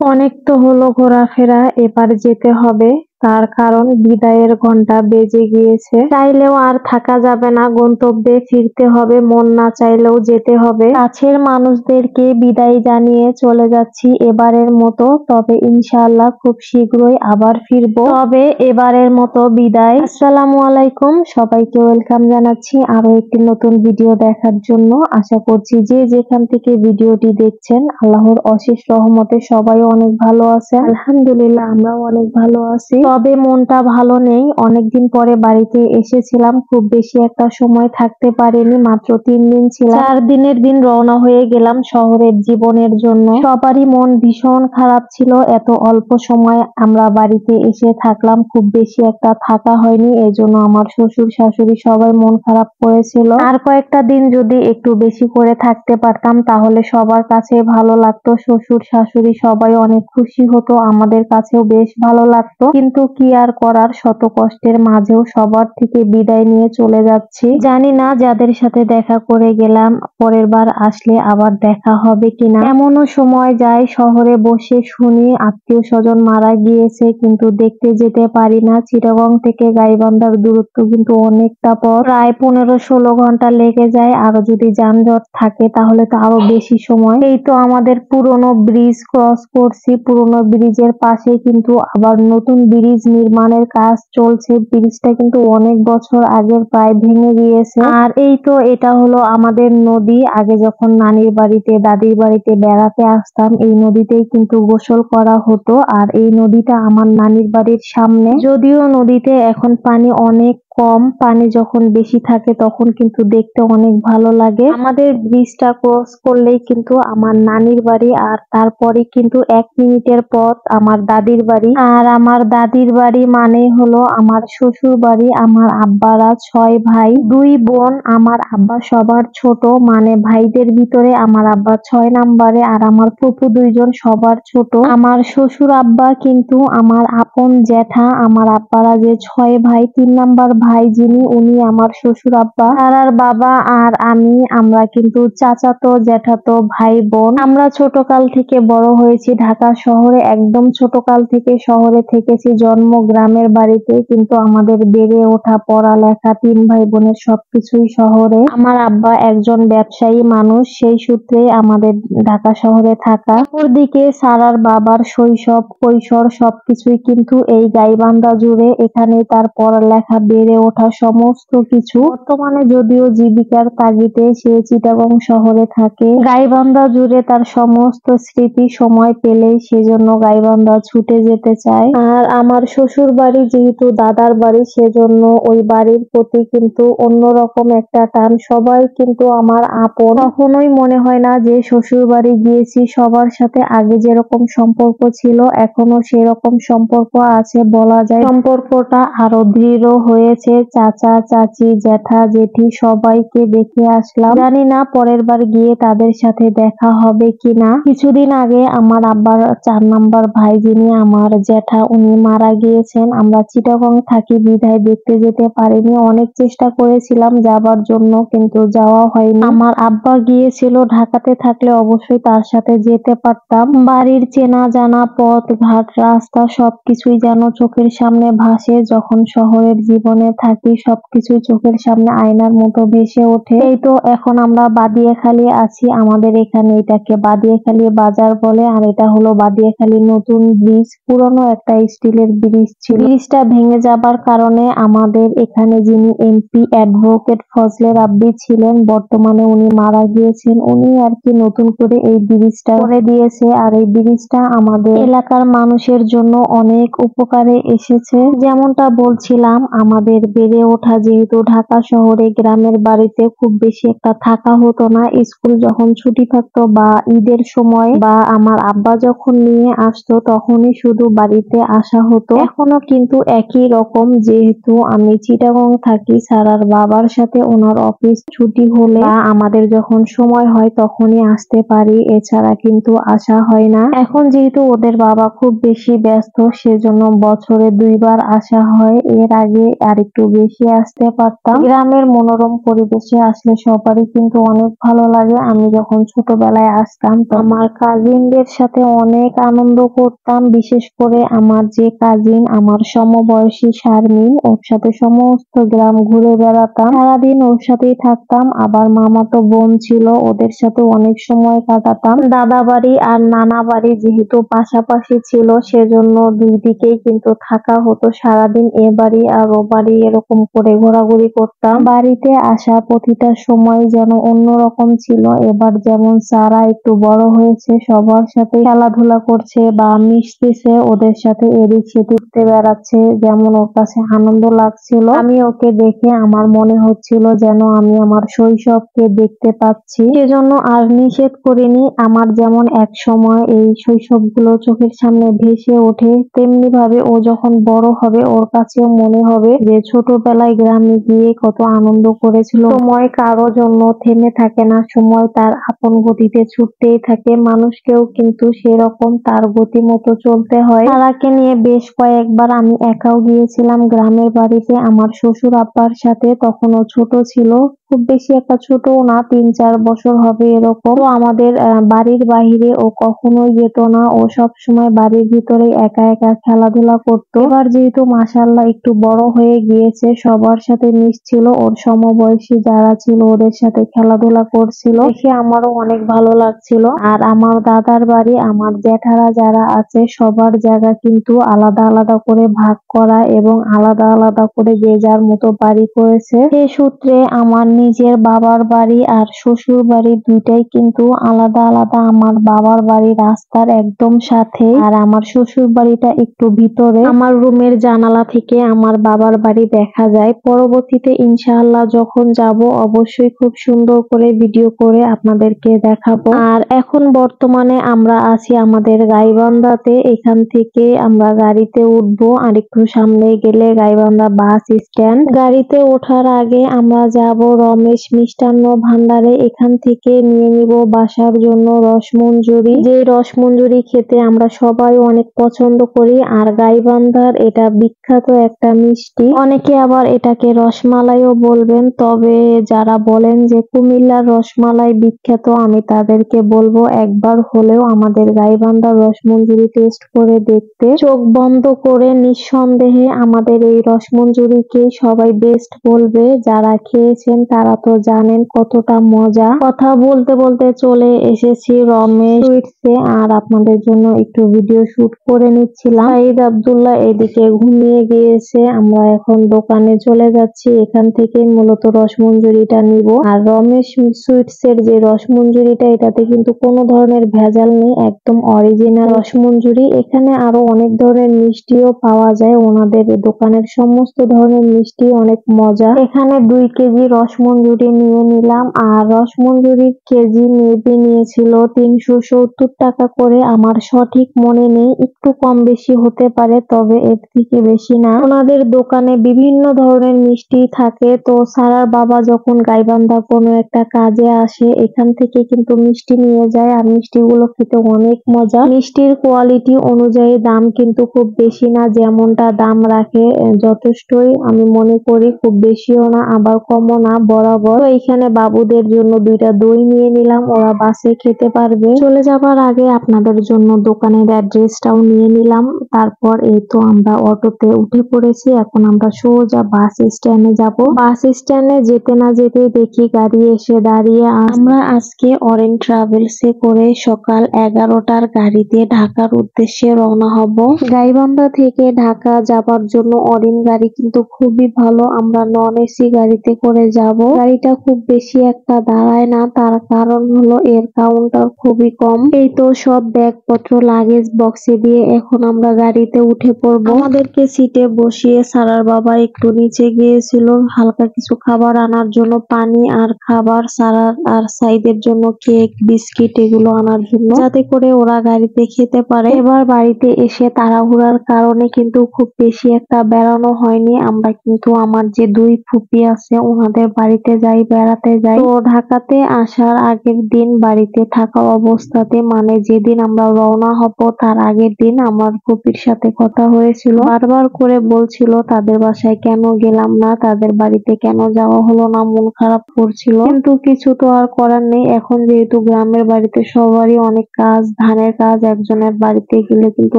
অনেক তো হলো ঘোরাফেরা, এবার যেতে হবে। তার কারণ বিদায়ের ঘন্টা বেজে গিয়েছে। চাইলেও আর থাকা যাবে না, গন্তব্যে ফিরতে হবে। মন না চাইলেও যেতে হবে। কাছের মানুষদেরকে বিদায় জানিয়ে চলে যাচ্ছি এবারের মতো। তবে ইনশাআল্লাহ খুব শীঘ্রই আবার ফিরবো। তবে এবারের মতো বিদায়। আসসালামু আলাইকুম, সবাইকে ওয়েলকাম জানাচ্ছি আরো একটি নতুন ভিডিও দেখার জন্য। আশা করছি যে যেখান থেকে ভিডিওটি দেখছেন আল্লাহর অশেষ রহমতে সবাই অনেক ভালো আছেন। আলহামদুলিল্লাহ, আমরাও অনেক ভালো আছি। তবে মনটা ভালো নেই। অনেকদিন পরে বাড়িতে এসেছিলাম, খুব বেশি একটা সময় থাকতে পারিনি, মাত্র 3 দিন ছিলাম। 4 দিনের দিন রওনা হয়ে গেলাম শহরের জীবনের জন্য। সবারই মন ভীষণ খারাপ ছিল, এত অল্প সময় আমরা বাড়িতে এসে থাকলাম, খুব বেশি একটা থাকা হয়নি। এই জন্য আমার শ্বশুর শাশুড়ি সবাই মন খারাপ করেছিল। আর কয়েকটা দিন যদি একটু বেশি করে থাকতে পারতাম তাহলে সবার কাছে ভালো লাগতো। শ্বশুর শাশুড়ি সবাই অনেক খুশি হতো, আমাদের কাছেও বেশ ভালো লাগতো। কিন্তু কি আর করার, শত কষ্টের মাঝেও সবার থেকে বিদায় নিয়ে চলে যাচ্ছি। জানি না যাদের সাথে দেখা করে গেলাম পরের বার আসলে আবার দেখা হবে কিনা। এমনও সময় যায় শহরে বসে শুনি আত্মীয় স্বজন মারা গিয়েছে, কিন্তু দেখতে যেতে পারি না। চিটাগং থেকে গাইবান্ধার দূরত্ব কিন্তু অনেকটা পথ, প্রায় 15-16 ঘন্টা লেগে যায়। আরো যদি যানজট থাকে তাহলে তো আরো বেশি সময়। এই তো আমাদের পুরনো ব্রিজ ক্রস করছি, পুরনো ব্রিজের পাশে কিন্তু আবার নতুন ব্রিজ নির্মাণের কাজ চলছে। ব্রিজটা কিন্তু অনেক বছর আগের, প্রায় ভেঙে গিয়েছে। আর এই তো এটা হলো আমাদের নদী। আগে যখন নানির বাড়িতে দাদির বাড়িতে বেড়াতে আসতাম এই নদীতেই কিন্তু গোসল করা হতো। আর এই নদীটা আমার নানির বাড়ির সামনে, যদিও নদীতে এখন পানি অনেক কম। পানি যখন বেশি থাকে তখন কিন্তু দেখতে অনেক ভালো লাগে। আমাদের ব্রিজটা ক্রস করলেই কিন্তু আমার নানির বাড়ি, আর তারপরে কিন্তু 1 মিনিটের পথ আমার দাদির বাড়ি। আর আমার দাদির বাড়ি মানে হলো আমার শ্বশুর বাড়ি। আমার আব্বারা 6 ভাই 2 বোন, আমার আব্বা সবার ছোট, মানে ভাইদের ভিতরে আমার আব্বা 6 নম্বরে। আর আমার ফুপু 2 জন সবার ছোট। আমার শ্বশুর আব্বা কিন্তু আমার আপন জ্যাঠা। আমার আব্বারা যে 6 ভাই, 3 নাম্বার ভাই যিনি উনি আমার শ্বশুর আব্বা। তারার বাবা আর আমি, আমরা কিন্তু চাচাতো জ্যাঠাতো ভাই বোন। আমরা ছোটকাল থেকে বড় হয়েছি ঢাকা শহরে, একদম ছোটকাল থেকে শহরে থেকেছি। জন্ম গ্রামের বাড়িতে, কিন্তু আমাদের বেড়ে ওঠা পড়ালেখা 3 ভাই বোনের সবকিছুই শহরে। আমার আব্বা একজন ব্যবসায়ী মানুষ, সেই সূত্রে আমাদের ঢাকা শহরে থাকা। অপরদিকে সারার বাবার শৈশব কৈশোর সবকিছুই কিন্তু এই গাইবান্ধা জুড়ে। এখানে তার পড়ালেখা বেড়ে ওঠা সমস্ত কিছু। বর্তমানে যদিও জীবিকার তাগিদে সে চিটাগং শহরে থাকে, গাইবান্ধা জুড়ে তার সমস্ত স্মৃতি সময় পেলেই সেজন্য গাইবান্ধা ছুটে যেতে চায়। আর আমার শ্বশুর বাড়ি যেহেতু দাদার বাড়ি, সেজন্য ওই বাড়ির প্রতি কিন্তু অন্যরকম একটা টান। সবাই কিন্তু আমার আপন। কখনোই মনে হয় না যে শ্বশুর বাড়ি গিয়েছি। সবার সাথে আগে যেরকম সম্পর্ক ছিল এখনো সেরকম সম্পর্ক আছে বলা যায়। সম্পর্কটা আরো দৃঢ় হয়েছে। চাচা চাচি জ্যাঠা জেঠি সবাইকে দেখে আসলাম। জানি না পরের বার গিয়ে তাদের সাথে দেখা হবে কিনা। কিছুদিন আগে আমার আব্বার 4 নাম্বার ভাই যিনি আমার জ্যাঠা উনি মারা গিয়েছেন। আমরা চিটাগং থাকি বিধায় দেখতে যেতে পারিনি। অনেক চেষ্টা করেছিলাম যাবার জন্য, কিন্তু যাওয়া হয়নি। আমার আব্বা গিয়েছিল, ঢাকাতে থাকলে অবশ্যই তার সাথে যেতে পারতাম। বাড়ির চেনা জানা পথ ঘাট রাস্তা সবকিছুই যেন চোখের সামনে ভাসে। যখন শহরের জীবনে থাকি সবকিছুই চোখের সামনে আয়নার মতো ভেসে ওঠে। এই তো এখন আমরা বাদিয়াখালী আছি, আমাদের এখানে এটাকে বাদিয়াখালী বাজার বলে। আর এটা হলো বাদিয়াখালী নতুন ব্রিজ। পুরনো একটা স্টিলের ব্রিজ ছিল, ব্রিজটা ভেঙে যাবার কারণে আমাদের এখানে যিনি এমপি অ্যাডভোকেট ফজলে রাব্বি ছিলেন, বর্তমানে উনি মারা গিয়েছেন। উনি আর কি নতুন করে এই ব্রিজটা করে দিয়েছে। আর এই ব্রিজটা আমাদের এলাকার মানুষের জন্য অনেক উপকারে এসেছে। যেমনটা বলছিলাম, আমাদের বেড়ে ওঠা যেহেতু ঢাকা শহরে, গ্রামের বাড়িতে খুব বেশি একটা থাকা হতো না। স্কুল যখন ছুটি থাকতো বা ঈদের সময় বা আমার আব্বা যখন নিয়ে আসতো তখনই শুধু বাড়িতে আসা হতো। এখনো কিন্তু একই রকম, যেহেতু আমি চিটাগং থাকি, সারার বাবার সাথে ওনার অফিস ছুটি হলে বা আমাদের যখন সময় হয় তখনই আসতে পারি, এছাড়া কিন্তু আসা হয় না। এখন যেহেতু ওদের বাবা খুব বেশি ব্যস্ত সেজন্য বছরে 2 বার আসা হয়। এর আগে আর একটু বেশি আসতে পারতাম। গ্রামের মনোরম পরিবেশে আসলে সবারই কিন্তু অনেক ভালো লাগে। আমি যখন ছোটবেলায় আসতাম তো আমার কাজিনদের সাথে অনেক আনন্দ করতাম। বিশেষ করে আমার যে কাজিন আমার সমবয়সী শারমিন, ওর সাথে সমস্ত গ্রাম ঘুরে বেড়াতাম, সারাদিন ওর সাথেই থাকতাম। আবার মামাতো বোন ছিল, ওদের সাথে অনেক সময় কাটাতাম। দাদা বাড়ি আর নানা বাড়ি যেহেতু পাশাপাশি ছিল, সেজন্য দুই দিকেই কিন্তু থাকা হতো। সারাদিন এ বাড়ি আর ও বাড়ি এরকম করে ঘোরাঘুরি করতাম। বাড়িতে আসা প্রতিটা সময় যেন অন্যরকম ছিল। এবার যেমন সারা একটু বড় হয়েছে, সবার সাথে খেলাধুলা করছে বা মিশতেছে, ওদের সাথে এদিক সেদিক বেড়াচ্ছে, যেমন ওর কাছে আনন্দ লাগছিল। আমি ওকে দেখে আমার মনে হচ্ছিল যেন আমি আমার শৈশবকে দেখতে পাচ্ছি। সেজন্য আর নিষেধ করিনি। আমার যেমন এক সময় এই শৈশবগুলো চোখের সামনে ভেসে ওঠে, তেমনি ভাবে ও যখন বড় হবে ওর কাছেও মনে হবে যে ছোটবেলায় গ্রামে গিয়ে কত আনন্দ করেছিল। সময় কারো জন্য থেমে থাকে না, সময় তার আপন গতিতে ছুটতেই থাকে। মানুষকেও কিন্তু সেরকম তার গতি মতো চলতে হয়। তারাকে নিয়ে বেশ কয়েকবার আমি একাও গিয়েছিলাম গ্রামের বাড়িতে আমার শ্বশুর আব্বার সাথে। তখন ও ছোট ছিল, খুব বেশি একটা ছোটও না, ৩-৪ বছর হবে এরকম। তো আমাদের বাড়ির বাহিরে ও কখনোই যেত না, ও সব সময় বাড়ির ভিতরে একা একা খেলাধুলা করতো। এবার যেহেতু মাশাআল্লাহ একটু বড় হয়ে গিয়েছে, সবার সাথে মিশছিল, ওর সমবয়সী যারা ছিল ওদের সাথে খেলাধুলা করছিল, দেখে আমারও অনেক ভালো লাগছিল। আর আমার দাদার বাড়ি, আমার জ্যাঠারা যারা আছে সবার জায়গা কিন্তু আলাদা আলাদা করে ভাগ করা এবং আলাদা আলাদা করে যে যার মতো বাড়ি করেছে। সেই সূত্রে আমার নিজের বাবার বাড়ি আর শ্বশুর বাড়ি দুইটাই কিন্তু আলাদা আলাদা। আমার বাবার বাড়ি রাস্তার একদম সাথে আর আমার শ্বশুর বাড়িটা একটু ভিতরে। আমার রুমের জানালা থেকে আমার বাবার বাড়ি দেখা যায়। পরবর্তীতে ইনশাআল্লাহ যখন যাব অবশ্যই খুব সুন্দর করে ভিডিও করে আপনাদেরকে দেখাবো। আর এখন বর্তমানে আমরা আছি আমাদের গাইবান্ধাতে। এখান থেকে আমরা গাড়িতে উঠবো, আর একটু সামনে গেলে গাইবান্ধা বাস স্ট্যান্ড। গাড়িতে ওঠার আগে আমরা যাব রমেশ মিষ্টান্ন ভান্ডারে। এখান থেকে নিয়ে নিব বাসার জন্য রসমঞ্জুরি, যে রসমঞ্জুরি খেতে আমরা সবাই অনেক পছন্দ করি। আর গাইবান্ধার এটা বিখ্যাত একটা মিষ্টি, অনেকে আবার এটাকে রসমালাইও বলবেন। তবে যারা বলেন যে কুমিল্লার রসমালাই বিখ্যাত, আমি তাদেরকে বলবো একবার হলেও আমাদের গাইবান্ধার রসমঞ্জুরি টেস্ট করে দেখতে। চোখ বন্ধ করে নিঃসন্দেহে আমাদের এই রসমঞ্জুরিকে সবাই বেস্ট বলবে। যারা খেয়েছেন তারা তো জানেন কতটা মজা। কথা বলতে বলতে চলে এসেছি রমেশ সুইটসে, আর আপনাদের জন্য একটু ভিডিও শুট করে নিচ্ছিলাম। সাইদ আব্দুল্লাহ এদিকে ঘুমিয়ে গিয়েছে, আমরা এখন দোকানে চলে যাচ্ছি। এখান থেকে মূলত রসমঞ্জুরিটা নিব। আর রমেশ সুইটস এর যে রসমঞ্জুরিটা, এটাতে কিন্তু কোনো ধরনের ভেজাল নেই, একদম অরিজিনাল রসমঞ্জুরি। এখানে আরো অনেক ধরনের মিষ্টিও পাওয়া যায়, ওনাদের দোকানের সমস্ত ধরনের মিষ্টি অনেক মজা। এখানে 2 কেজি রসমঞ্জুরি নিয়ে নিলাম, আর রসমঞ্জুরির কেজি মেপে নিয়েছিল 370 টাকা করে। আমার সঠিক মনে নেই, একটু কম বেশি হতে পারে, তবে এর থেকে বেশি না। ওনাদের দোকানে বিভিন্ন ধরনের মিষ্টি থাকে। তো সারার বাবা যখন গাইবান্ধা কোনো একটা কাজে আসে, এখান থেকে কিন্তু মিষ্টি নিয়ে যায়, আর মিষ্টিগুলো খেতে অনেক মজা। মিষ্টির কোয়ালিটি অনুযায়ী দাম কিন্তু খুব বেশি না, যেমনটা দাম রাখে যথেষ্টই আমি মনে করি, খুব বেশিও না আবার কমও না, বরাবর। তো এখানে বাবুদের জন্য 2টা দই নিয়ে নিলাম, ওরা বাসে খেতে পারবে। চলে যাবার আগে আপনাদের জন্য দোকানের অ্যাড্রেসটাও নিয়ে নিলাম। তারপর এই তো আমরা অটোতে উঠে পড়েছি, এখন আমরা সোজা বাস স্ট্যান্ডে যাব। বাস স্ট্যান্ডে যেতে না যেতেই দেখি গাড়ি এসে দাঁড়িয়ে। আমরা আজকে অরেঞ্জ ট্রাভেলসে করে সকাল 11টার গাড়িতে ঢাকার উদ্দেশ্যে রওনা হব। গাইবান্ধা থেকে ঢাকা যাবার জন্য অরেঞ্জ গাড়ি কিন্তু খুবই ভালো। আমরা নন এসি গাড়িতে করে যাব। গাড়িটা খুব বেশি একটা দাঁড়ায় না, তার কারণ হলো এর কাউন্টার খুবই কম। এই তো সব ব্যাগপত্র লাগেজ বক্সে দিয়ে এখন আমরা গাড়িতে উঠে পড়বো। আমাদেরকে সিটে বসিয়ে সারার বাবা একটু নিচে গিয়েছিল হালকা কিছু খাবার আনার জন্য, পানি আর খাবার। সারার আর সাইদের জন্য কেক বিস্কিট এগুলো আনার জন্য, যাতে করে ওরা গাড়িতে খেতে পারে। এবার বাড়িতে এসে তাড়াহুড়ার কারণে কিন্তু খুব বেশি একটা বেড়ানো হয়নি। আমরা কিন্তু আমার যে 2 ফুপি আছে ওনাদের বাড়ি বাড়িতে যাই, বেড়াতে যাই। তো ঢাকাতে আসার আগের দিন বাড়িতে থাকা অবস্থাতে, মানে যেদিন আমরা রওনা হব তার আগের দিন আমার ফুপির সাথে কথা হয়েছিল। বারবার করে বলছিল তাদের বাসায় কেন গেলাম না, তাদের বাড়িতে কেন যাওয়া হলো না, মন খারাপ করছিল। কিন্তু কিছু তো আর করার নেই, এখন যেহেতু গ্রামের বাড়িতে সবারই অনেক কাজ, ধানের কাজ, একজনের বাড়িতে গেলে কিন্তু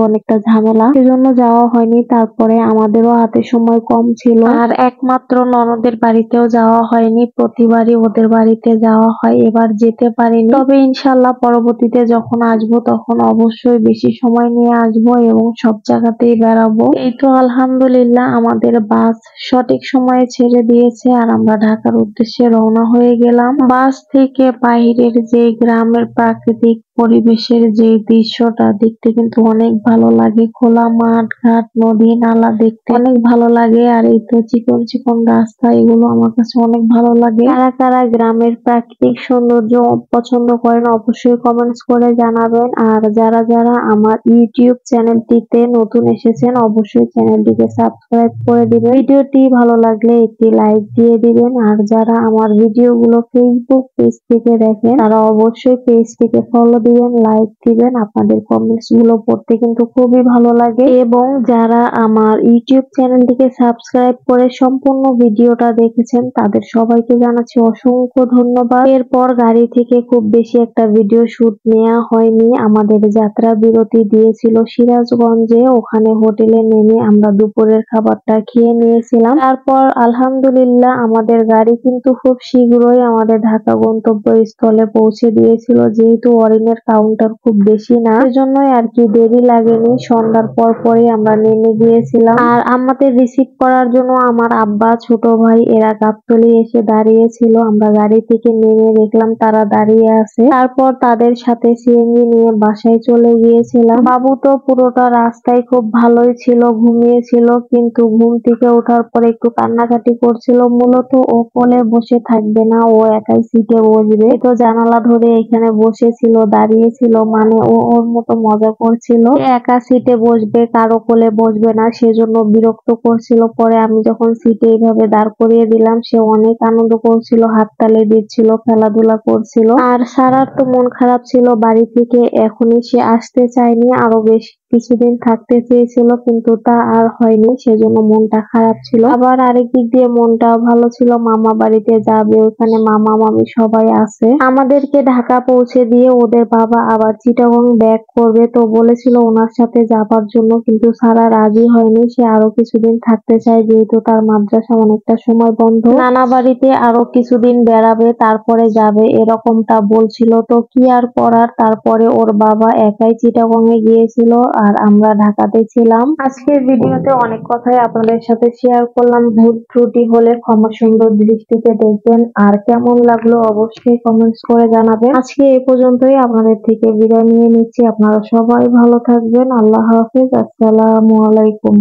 অনেকটা ঝামেলা, সেজন্য যাওয়া হয়নি। তারপরে আমাদেরও হাতে সময় কম ছিল, আর একমাত্র ননদের বাড়িতেও যাওয়া হয়নি, প্রতিবারই ওদের বাড়িতে যাওয়া হয়, এবার যেতে পারিনি। তবে ইনশাল্লাহ পরবর্তীতে যখন আসবো তখন অবশ্যই বেশি সময় নিয়ে আসবো এবং সব জায়গাতেই বেড়াবো। এই তো আলহামদুলিল্লাহ আমাদের বাস সঠিক সময়ে ছেড়ে দিয়েছে আর আমরা ঢাকার উদ্দেশ্যে রওনা হয়ে গেলাম। বাস থেকে বাইরের যে গ্রামের প্রাকৃতিক পরিবেশের যে দৃশ্যটা দেখতে কিন্তু অনেক ভালো লাগে, খোলা মাঠ, ঘাট, নদী, নালা দেখতে অনেক ভালো লাগে। আর এই তো চিকন চিকন রাস্তা, এগুলো আমার কাছে অনেক ভালো লাগে। কারা কারা গ্রামের প্রাকৃতিক সৌন্দর্য পছন্দ করেন অবশ্যই কমেন্টস করে জানাবেন। আর যারা যারা আমার ইউটিউব চ্যানেলটিতে নতুন এসেছেন অবশ্যই চ্যানেলটিকে সাবস্ক্রাইব করে দিবেন। ভিডিওটি ভালো লাগলে একটি লাইক দিয়ে দিবেন। আর যারা আমার ভিডিওগুলো ফেসবুক পেজ থেকে দেখেন তারা অবশ্যই পেজটিকে ফলো দিবেন, লাইক দিবেন। আপনাদের কমেন্টস গুলো পড়তে কিন্তু খুবই ভালো লাগে। এবং যারা আমার ইউটিউব চ্যানেলটিকে সাবস্ক্রাইব করে সম্পূর্ণ ভিডিওটা দেখেছেন তাদের সবাইকে জানাচ্ছি অসংখ্য ধন্যবাদ। এরপর গাড়ি থেকে খুব বেশি একটা ভিডিও শুট নেওয়া হয়নি, আমাদের যাত্রা বিরতি দিয়েছিল সিরাজগঞ্জে, ওখানে হোটেলে নেমে আমরা দুপুরের খাবারটা খেয়ে নিয়েছিলাম। তারপর আলহামদুলিল্লাহ আমাদের গাড়ি কিন্তু খুব শীঘ্রই আমাদের ঢাকা গন্তব্যস্থলে পৌঁছে দিয়েছিল, যেহেতু অরিনের কাউন্টার খুব বেশি না, সেজন্যই আর কি দেরি লাগেনি। সন্ধ্যার পর পরই আমরা নেমে গিয়েছিলাম। আর আমাদের রিসিভ করার জন্য আমার আব্বা, ছোট ভাই এরা গাবতলী এসে দাঁড়িয়েছিল। আমরা গাড়ি থেকে নেমে দেখলাম তারা দাঁড়িয়ে আছে। তারপর তাদের সাথে সিএনজি নিয়ে বাসায় চলে গিয়েছিলাম। বাবু তো পুরোটা রাস্তায় খুব ভালোই ছিল, ঘুমিয়েছিল, কিন্তু ঘুম থেকে ওঠার পরে একটু কান্নাকাটি করছিল। মূলত ও কোলে বসে থাকবে না, ও একাই সিটে বসবে। তো জানালা ধরে এখানে বসেছিল, দাঁড়িয়েছিল, মানে ও ওর মতো মজা করছিল, একা সিটে বসবে, কারো কোলে বসবে না, সেজন্য বিরক্ত করছিল। পরে আমি যখন সিটে এইভাবে দাঁড় করিয়ে দিলাম সে অনেক আনন্দ করছিল, হাততালি দিচ্ছিল, খেলাধুলা করছিল। আর সারার তো মন খারাপ ছিল বাড়ি থেকে, এখনই সে আসতে চায়নি, আরো বেশ কিছুদিন থাকতে চেয়েছিল কিন্তু তা আর হয়নি, সেজন্য মনটা খারাপ ছিল। আবার আরেক দিক দিয়ে মনটাও ভালো ছিল, মামা বাড়িতে যাবে, ওখানে মামা মামি সবাই আছে। আমাদেরকে ঢাকা পৌঁছে দিয়ে ওদের বাবা আবার চিটাগং ব্যাক করবে, তো বলেছিল ওনার সাথে যাবার জন্য, কিন্তু সারা রাজি হয়নি, সে আরো কিছুদিন থাকতে চায়, যেহেতু তার মাদ্রাসা অনেকটা সময় বন্ধ। নানা বাড়িতে আরো কিছুদিন বেড়াবে তারপরে যাবে, এরকমটা বলছিল। তো কি আর করার, তারপরে ওর বাবা একাই চিটাগং এ গিয়েছিল আর আমরা ঢাকাতে ছিলাম। আজকের ভিডিওতে অনেক কথাই আপনাদের সাথে শেয়ার করলাম, ভুল ত্রুটি হলে ক্ষমা সুন্দর দৃষ্টিতে দেখবেন। আর কেমন লাগলো অবশ্যই কমেন্টস করে জানাবেন। আজকে এই পর্যন্তই, আপনাদের থেকে বিদায় নিয়ে নিচ্ছি। আপনারা সবাই ভালো থাকবেন। আল্লাহ হাফেজ। আসসালামু আলাইকুম।